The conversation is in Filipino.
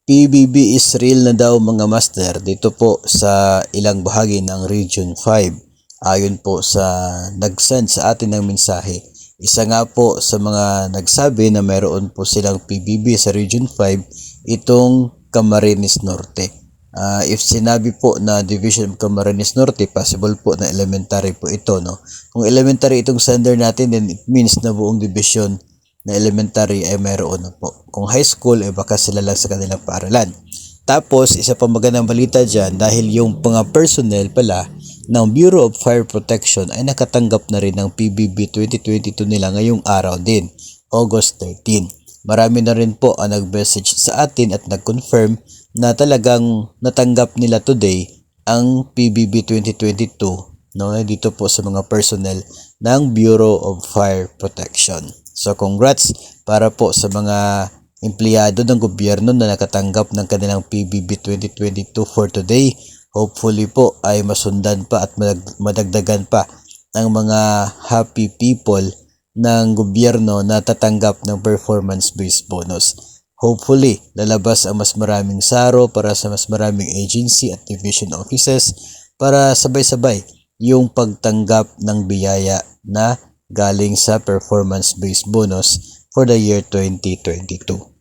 PBB is real na daw mga master dito po sa ilang bahagi ng Region 5. Ayon po sa nag-send sa atin ng mensahe. Isa nga po sa mga nagsabi na mayroon po silang PBB sa Region 5, itong Camarines Norte. If sinabi po na Division of Camarines Norte, possible po na elementary po ito, no? Kung elementary itong sender natin, then it means na buong division na elementary ay mayroon na po. Kung high school, ay baka sila lang sa kanilang paaralan. Tapos, isa pa magandang balita dyan dahil yung mga personnel pala ng Bureau of Fire Protection ay nakatanggap na rin ng PBB 2022 nila ngayong araw din, August 13. Marami na rin po ang nag-message sa atin at nag-confirm na talagang natanggap nila today ang PBB 2022, no, dito po sa mga personnel ng Bureau of Fire Protection. So congrats para po sa mga empleyado ng gobyerno na nakatanggap ng kanilang PBB 2022 for today. Hopefully po ay masundan pa at madagdagan pa ang mga happy people ng gobyerno na tatanggap ng performance-based bonus. Hopefully, lalabas ang mas maraming saro para sa mas maraming agency at division offices para sabay-sabay yung pagtanggap ng biyaya na galing sa performance-based bonus for the year 2022.